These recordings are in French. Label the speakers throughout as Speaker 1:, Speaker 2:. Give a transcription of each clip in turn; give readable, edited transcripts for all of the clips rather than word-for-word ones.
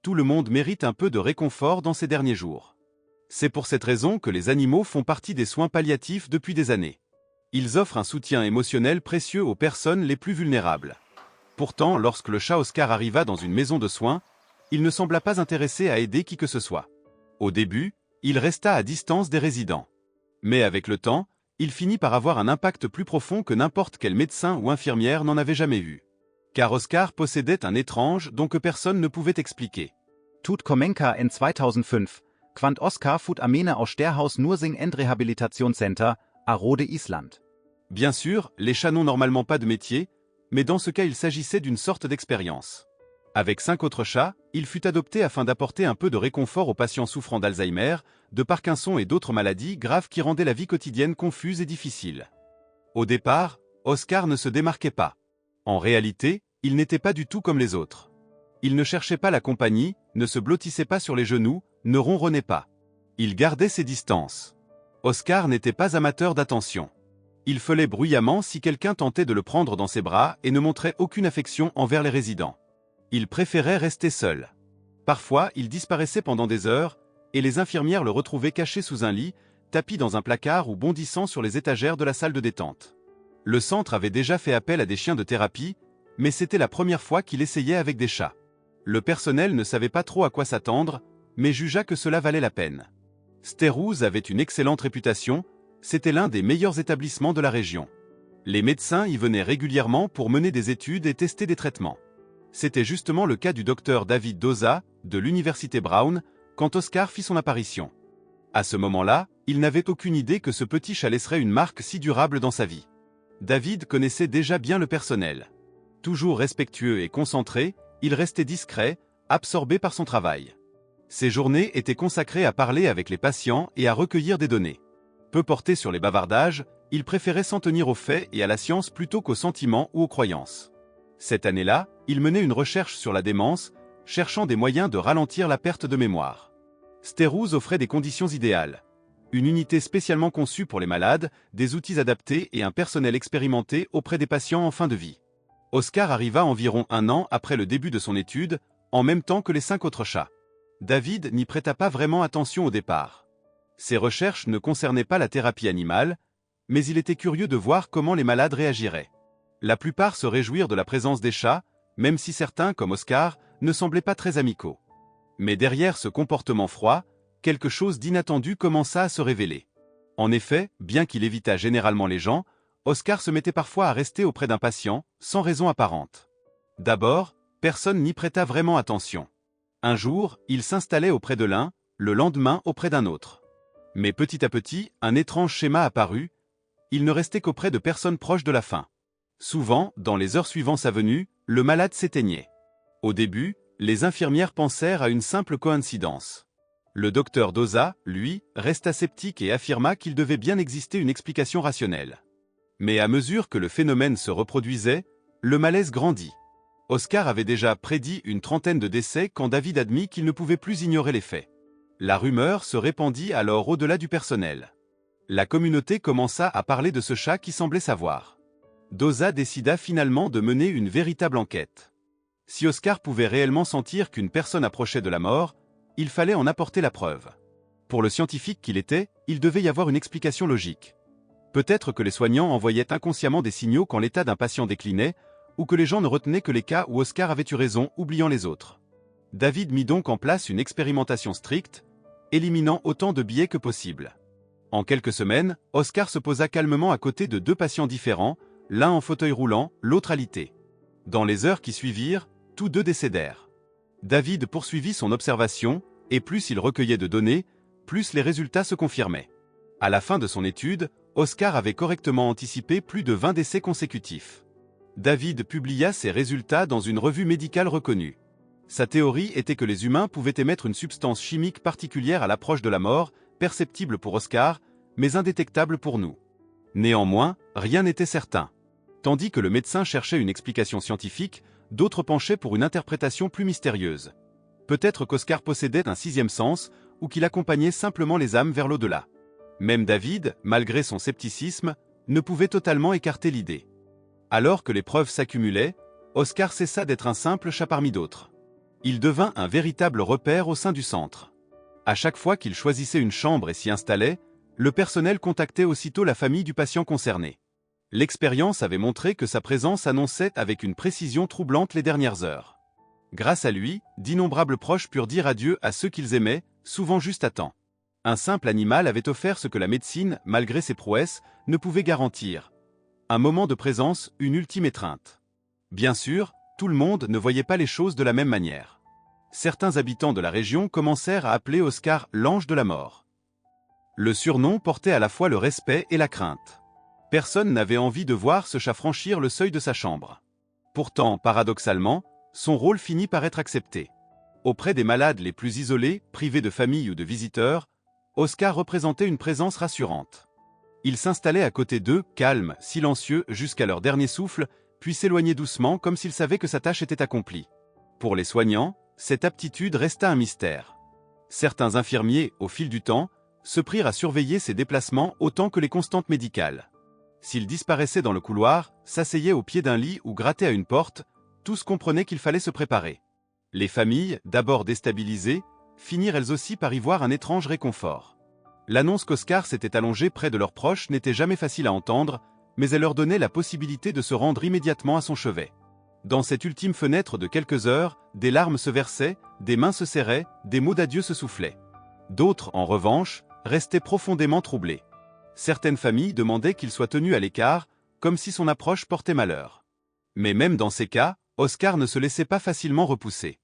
Speaker 1: tout le monde mérite un peu de réconfort dans ces derniers jours. C'est pour cette raison que les animaux font partie des soins palliatifs depuis des années. Ils offrent un soutien émotionnel précieux aux personnes les plus vulnérables. Pourtant, lorsque le chat Oscar arriva dans une maison de soins, il ne sembla pas intéressé à aider qui que ce soit. Au début, il resta à distance des résidents. Mais avec le temps, il finit par avoir un impact plus profond que n'importe quel médecin ou infirmière n'en avait jamais eu. Car Oscar possédait un étrange don que personne ne pouvait expliquer.
Speaker 2: Tut Komenka in 2005, quant Oscar fut amene aus Sterhaus Nursing Endrehabilitationscenter, à Rode, Island.
Speaker 1: Bien sûr, les chats n'ont normalement pas de métier, mais dans ce cas il s'agissait d'une sorte d'expérience. Avec 5 autres chats, il fut adopté afin d'apporter un peu de réconfort aux patients souffrant d'Alzheimer, de Parkinson et d'autres maladies graves qui rendaient la vie quotidienne confuse et difficile. Au départ, Oscar ne se démarquait pas. En réalité, il n'était pas du tout comme les autres. Il ne cherchait pas la compagnie, ne se blottissait pas sur les genoux, ne ronronnait pas. Il gardait ses distances. Oscar n'était pas amateur d'attention. Il feulait bruyamment si quelqu'un tentait de le prendre dans ses bras et ne montrait aucune affection envers les résidents. Il préférait rester seul. Parfois, il disparaissait pendant des heures, et les infirmières le retrouvaient caché sous un lit, tapi dans un placard ou bondissant sur les étagères de la salle de détente. Le centre avait déjà fait appel à des chiens de thérapie, mais c'était la première fois qu'il essayait avec des chats. Le personnel ne savait pas trop à quoi s'attendre, mais jugea que cela valait la peine. Sterhouse avait une excellente réputation, c'était l'un des meilleurs établissements de la région. Les médecins y venaient régulièrement pour mener des études et tester des traitements. C'était justement le cas du docteur David Doza, de l'université Brown, quand Oscar fit son apparition. À ce moment-là, il n'avait aucune idée que ce petit chat laisserait une marque si durable dans sa vie. David connaissait déjà bien le personnel. Toujours respectueux et concentré, il restait discret, absorbé par son travail. Ses journées étaient consacrées à parler avec les patients et à recueillir des données. Peu porté sur les bavardages, il préférait s'en tenir aux faits et à la science plutôt qu'aux sentiments ou aux croyances. Cette année-là, il menait une recherche sur la démence, cherchant des moyens de ralentir la perte de mémoire. Sterhouse offrait des conditions idéales. Une unité spécialement conçue pour les malades, des outils adaptés et un personnel expérimenté auprès des patients en fin de vie. Oscar arriva environ 1 an après le début de son étude, en même temps que les 5 autres chats. David n'y prêta pas vraiment attention au départ. Ses recherches ne concernaient pas la thérapie animale, mais il était curieux de voir comment les malades réagiraient. La plupart se réjouirent de la présence des chats, même si certains, comme Oscar, ne semblaient pas très amicaux. Mais derrière ce comportement froid, quelque chose d'inattendu commença à se révéler. En effet, bien qu'il évitât généralement les gens, Oscar se mettait parfois à rester auprès d'un patient, sans raison apparente. D'abord, personne n'y prêta vraiment attention. Un jour, il s'installait auprès de l'un, le lendemain auprès d'un autre. Mais petit à petit, un étrange schéma apparut, il ne restait qu'auprès de personnes proches de la fin. Souvent, dans les heures suivant sa venue, le malade s'éteignait. Au début, les infirmières pensèrent à une simple coïncidence. Le docteur Doza, lui, resta sceptique et affirma qu'il devait bien exister une explication rationnelle. Mais à mesure que le phénomène se reproduisait, le malaise grandit. Oscar avait déjà prédit une 30aine de décès quand David admit qu'il ne pouvait plus ignorer les faits. La rumeur se répandit alors au-delà du personnel. La communauté commença à parler de ce chat qui semblait savoir. Doza décida finalement de mener une véritable enquête. Si Oscar pouvait réellement sentir qu'une personne approchait de la mort, il fallait en apporter la preuve. Pour le scientifique qu'il était, il devait y avoir une explication logique. Peut-être que les soignants envoyaient inconsciemment des signaux quand l'état d'un patient déclinait, ou que les gens ne retenaient que les cas où Oscar avait eu raison, oubliant les autres. David mit donc en place une expérimentation stricte, éliminant autant de biais que possible. En quelques semaines, Oscar se posa calmement à côté de 2 patients différents, l'un en fauteuil roulant, l'autre alité. Dans les heures qui suivirent, tous 2 décédèrent. David poursuivit son observation, et plus il recueillait de données, plus les résultats se confirmaient. À la fin de son étude, Oscar avait correctement anticipé plus de 20 décès consécutifs. David publia ses résultats dans une revue médicale reconnue. Sa théorie était que les humains pouvaient émettre une substance chimique particulière à l'approche de la mort, perceptible pour Oscar, mais indétectable pour nous. Néanmoins, rien n'était certain. Tandis que le médecin cherchait une explication scientifique, d'autres penchaient pour une interprétation plus mystérieuse. Peut-être qu'Oscar possédait un 6e sens, ou qu'il accompagnait simplement les âmes vers l'au-delà. Même David, malgré son scepticisme, ne pouvait totalement écarter l'idée. Alors que les preuves s'accumulaient, Oscar cessa d'être un simple chat parmi d'autres. Il devint un véritable repère au sein du centre. À chaque fois qu'il choisissait une chambre et s'y installait, le personnel contactait aussitôt la famille du patient concerné. L'expérience avait montré que sa présence annonçait avec une précision troublante les dernières heures. Grâce à lui, d'innombrables proches purent dire adieu à ceux qu'ils aimaient, souvent juste à temps. Un simple animal avait offert ce que la médecine, malgré ses prouesses, ne pouvait garantir. Un moment de présence, une ultime étreinte. Bien sûr, tout le monde ne voyait pas les choses de la même manière. Certains habitants de la région commencèrent à appeler Oscar l'ange de la mort. Le surnom portait à la fois le respect et la crainte. Personne n'avait envie de voir ce chat franchir le seuil de sa chambre. Pourtant, paradoxalement, son rôle finit par être accepté. Auprès des malades les plus isolés, privés de famille ou de visiteurs, Oscar représentait une présence rassurante. Il s'installait à côté d'eux, calme, silencieux, jusqu'à leur dernier souffle, puis s'éloignait doucement comme s'il savait que sa tâche était accomplie. Pour les soignants, cette aptitude resta un mystère. Certains infirmiers, au fil du temps, se prirent à surveiller ses déplacements autant que les constantes médicales. S'il disparaissait dans le couloir, s'asseyait au pied d'un lit ou grattait à une porte, tous comprenaient qu'il fallait se préparer. Les familles, d'abord déstabilisées, finirent elles aussi par y voir un étrange réconfort. L'annonce qu'Oscar s'était allongé près de leurs proches n'était jamais facile à entendre, mais elle leur donnait la possibilité de se rendre immédiatement à son chevet. Dans cette ultime fenêtre de quelques heures, des larmes se versaient, des mains se serraient, des mots d'adieu se soufflaient. D'autres, en revanche, restaient profondément troublés. Certaines familles demandaient qu'il soit tenu à l'écart, comme si son approche portait malheur. Mais même dans ces cas, Oscar ne se laissait pas facilement repousser.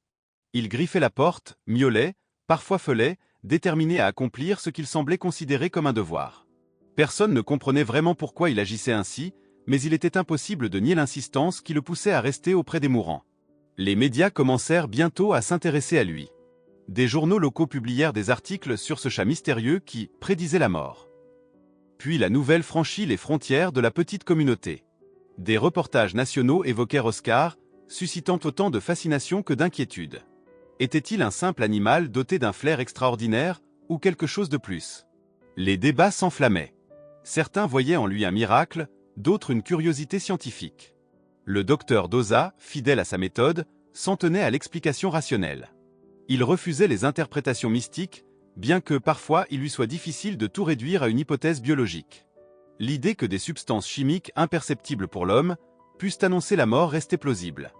Speaker 1: Il griffait la porte, miaulait, parfois feulait, déterminé à accomplir ce qu'il semblait considérer comme un devoir. Personne ne comprenait vraiment pourquoi il agissait ainsi, mais il était impossible de nier l'insistance qui le poussait à rester auprès des mourants. Les médias commencèrent bientôt à s'intéresser à lui. Des journaux locaux publièrent des articles sur ce chat mystérieux qui prédisait la mort. Puis la nouvelle franchit les frontières de la petite communauté. Des reportages nationaux évoquèrent Oscar, suscitant autant de fascination que d'inquiétude. Était-il un simple animal doté d'un flair extraordinaire, ou quelque chose de plus? Les débats s'enflammaient. Certains voyaient en lui un miracle, d'autres une curiosité scientifique. Le docteur Dosa, fidèle à sa méthode, s'en tenait à l'explication rationnelle. Il refusait les interprétations mystiques, bien que parfois il lui soit difficile de tout réduire à une hypothèse biologique. L'idée que des substances chimiques imperceptibles pour l'homme puissent annoncer la mort restait plausible.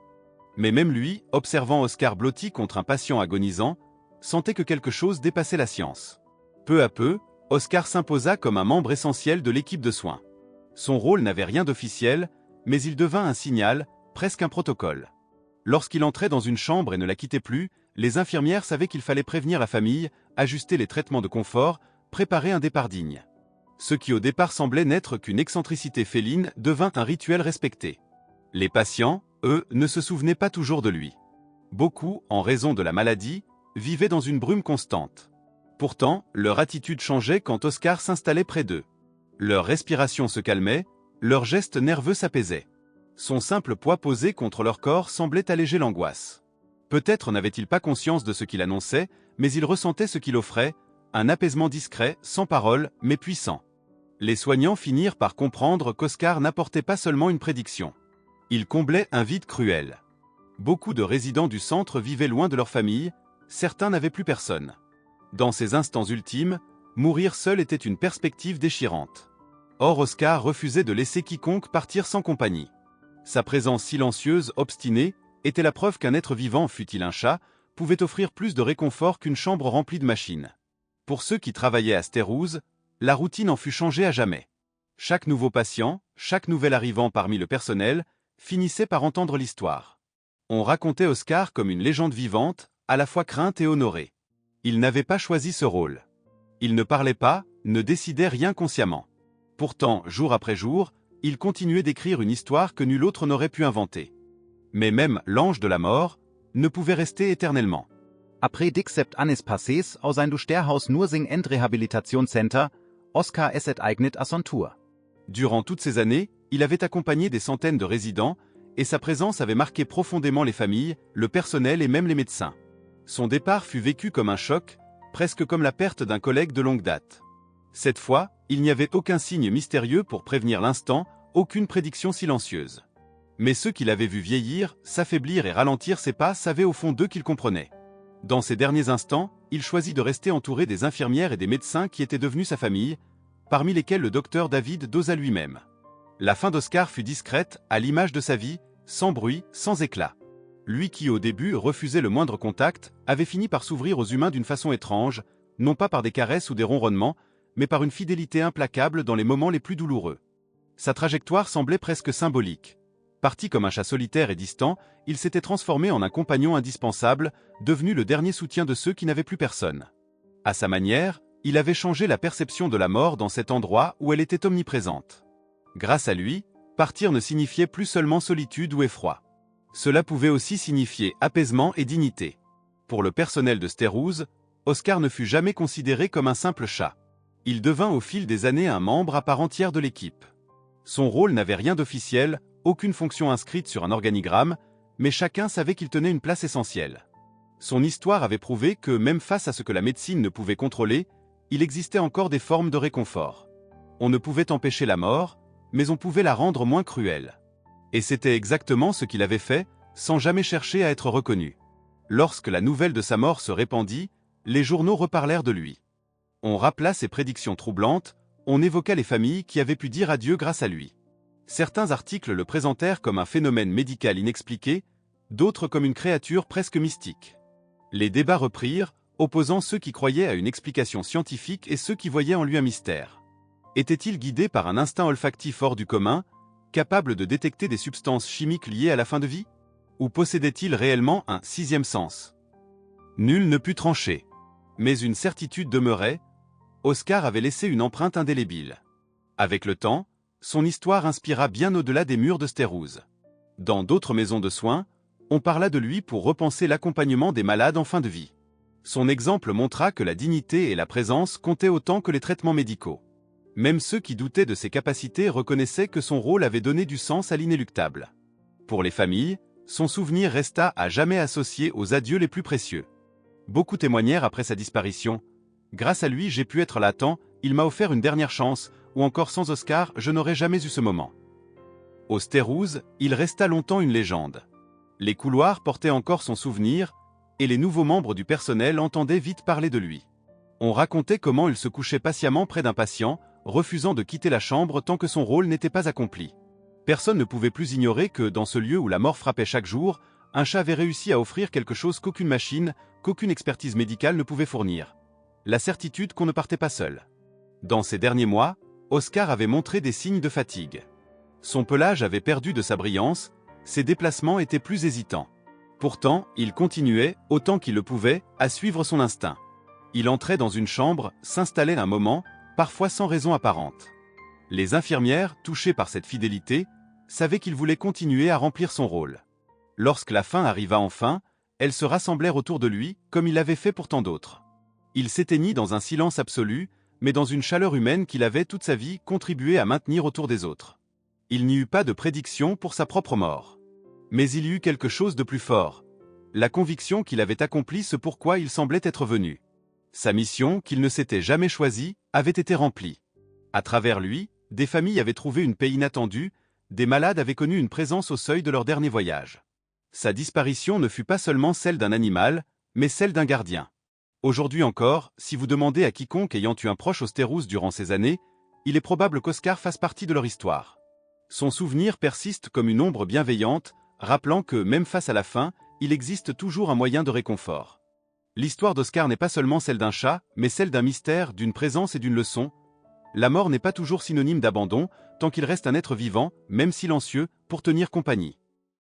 Speaker 1: Mais même lui, observant Oscar blotti contre un patient agonisant, sentait que quelque chose dépassait la science. Peu à peu, Oscar s'imposa comme un membre essentiel de l'équipe de soins. Son rôle n'avait rien d'officiel, mais il devint un signal, presque un protocole. Lorsqu'il entrait dans une chambre et ne la quittait plus, les infirmières savaient qu'il fallait prévenir la famille, ajuster les traitements de confort, préparer un départ digne. Ce qui au départ semblait n'être qu'une excentricité féline devint un rituel respecté. Les patients, eux, ne se souvenaient pas toujours de lui. Beaucoup, en raison de la maladie, vivaient dans une brume constante. Pourtant, leur attitude changeait quand Oscar s'installait près d'eux. Leur respiration se calmait, leurs gestes nerveux s'apaisaient. Son simple poids posé contre leur corps semblait alléger l'angoisse. Peut-être n'avait-il pas conscience de ce qu'il annonçait, mais il ressentait ce qu'il offrait, un apaisement discret, sans parole, mais puissant. Les soignants finirent par comprendre qu'Oscar n'apportait pas seulement une prédiction. Il comblait un vide cruel. Beaucoup de résidents du centre vivaient loin de leur famille, certains n'avaient plus personne. Dans ces instants ultimes, mourir seul était une perspective déchirante. Or Oscar refusait de laisser quiconque partir sans compagnie. Sa présence silencieuse, obstinée, était la preuve qu'un être vivant, fût-il un chat, pouvait offrir plus de réconfort qu'une chambre remplie de machines. Pour ceux qui travaillaient à Stérouze, la routine en fut changée à jamais. Chaque nouveau patient, chaque nouvel arrivant parmi le personnel, finissait par entendre l'histoire. On racontait Oscar comme une légende vivante, à la fois crainte et honorée. Il n'avait pas choisi ce rôle. Il ne parlait pas, ne décidait rien consciemment. Pourtant, jour après jour, il continuait d'écrire une histoire que nul autre n'aurait pu inventer. Mais même l'ange de la mort ne pouvait rester éternellement.
Speaker 2: Après 17 années passées aus sein Sterhaus Nursing Endrehabilitationscenter, Oscar es eignet à son tour.
Speaker 1: Durant toutes ces années, il avait accompagné des centaines de résidents, et sa présence avait marqué profondément les familles, le personnel et même les médecins. Son départ fut vécu comme un choc, presque comme la perte d'un collègue de longue date. Cette fois, il n'y avait aucun signe mystérieux pour prévenir l'instant, aucune prédiction silencieuse. Mais ceux qui l'avaient vu vieillir, s'affaiblir et ralentir ses pas savaient au fond d'eux qu'il comprenait. Dans ces derniers instants, il choisit de rester entouré des infirmières et des médecins qui étaient devenus sa famille, parmi lesquels le docteur David dosa lui-même. La fin d'Oscar fut discrète, à l'image de sa vie, sans bruit, sans éclat. Lui qui au début refusait le moindre contact, avait fini par s'ouvrir aux humains d'une façon étrange, non pas par des caresses ou des ronronnements, mais par une fidélité implacable dans les moments les plus douloureux. Sa trajectoire semblait presque symbolique. Parti comme un chat solitaire et distant, il s'était transformé en un compagnon indispensable, devenu le dernier soutien de ceux qui n'avaient plus personne. À sa manière, il avait changé la perception de la mort dans cet endroit où elle était omniprésente. Grâce à lui, partir ne signifiait plus seulement solitude ou effroi. Cela pouvait aussi signifier apaisement et dignité. Pour le personnel de Stérouze, Oscar ne fut jamais considéré comme un simple chat. Il devint au fil des années un membre à part entière de l'équipe. Son rôle n'avait rien d'officiel, aucune fonction inscrite sur un organigramme, mais chacun savait qu'il tenait une place essentielle. Son histoire avait prouvé que même face à ce que la médecine ne pouvait contrôler, il existait encore des formes de réconfort. On ne pouvait empêcher la mort, mais on pouvait la rendre moins cruelle. Et c'était exactement ce qu'il avait fait, sans jamais chercher à être reconnu. Lorsque la nouvelle de sa mort se répandit, les journaux reparlèrent de lui. On rappela ses prédictions troublantes, on évoqua les familles qui avaient pu dire adieu grâce à lui. Certains articles le présentèrent comme un phénomène médical inexpliqué, d'autres comme une créature presque mystique. Les débats reprirent, opposant ceux qui croyaient à une explication scientifique et ceux qui voyaient en lui un mystère. Était-il guidé par un instinct olfactif hors du commun, capable de détecter des substances chimiques liées à la fin de vie? Ou possédait-il réellement un sixième sens? Nul ne put trancher. Mais une certitude demeurait, Oscar avait laissé une empreinte indélébile. Avec le temps, son histoire inspira bien au-delà des murs de Stérouze. Dans d'autres maisons de soins, on parla de lui pour repenser l'accompagnement des malades en fin de vie. Son exemple montra que la dignité et la présence comptaient autant que les traitements médicaux. Même ceux qui doutaient de ses capacités reconnaissaient que son rôle avait donné du sens à l'inéluctable. Pour les familles, son souvenir resta à jamais associé aux adieux les plus précieux. Beaucoup témoignèrent après sa disparition. « Grâce à lui, j'ai pu être latent, il m'a offert une dernière chance, ou encore sans Oscar, je n'aurais jamais eu ce moment. » Au Stérouze, il resta longtemps une légende. Les couloirs portaient encore son souvenir, et les nouveaux membres du personnel entendaient vite parler de lui. On racontait comment il se couchait patiemment près d'un patient, refusant de quitter la chambre tant que son rôle n'était pas accompli. Personne ne pouvait plus ignorer que, dans ce lieu où la mort frappait chaque jour, un chat avait réussi à offrir quelque chose qu'aucune machine, qu'aucune expertise médicale ne pouvait fournir. La certitude qu'on ne partait pas seul. Dans ces derniers mois, Oscar avait montré des signes de fatigue. Son pelage avait perdu de sa brillance, ses déplacements étaient plus hésitants. Pourtant, il continuait, autant qu'il le pouvait, à suivre son instinct. Il entrait dans une chambre, s'installait un moment, parfois sans raison apparente. Les infirmières, touchées par cette fidélité, savaient qu'il voulait continuer à remplir son rôle. Lorsque la fin arriva enfin, elles se rassemblèrent autour de lui, comme il l'avait fait pour tant d'autres. Il s'éteignit dans un silence absolu, mais dans une chaleur humaine qu'il avait toute sa vie contribué à maintenir autour des autres. Il n'y eut pas de prédiction pour sa propre mort. Mais il y eut quelque chose de plus fort. La conviction qu'il avait accompli ce pourquoi il semblait être venu. Sa mission, qu'il ne s'était jamais choisie, avait été remplie. À travers lui, des familles avaient trouvé une paix inattendue, des malades avaient connu une présence au seuil de leur dernier voyage. Sa disparition ne fut pas seulement celle d'un animal, mais celle d'un gardien. Aujourd'hui encore, si vous demandez à quiconque ayant eu un proche au Stérouze durant ces années, il est probable qu'Oscar fasse partie de leur histoire. Son souvenir persiste comme une ombre bienveillante, rappelant que, même face à la faim, il existe toujours un moyen de réconfort. L'histoire d'Oscar n'est pas seulement celle d'un chat, mais celle d'un mystère, d'une présence et d'une leçon. La mort n'est pas toujours synonyme d'abandon, tant qu'il reste un être vivant, même silencieux, pour tenir compagnie.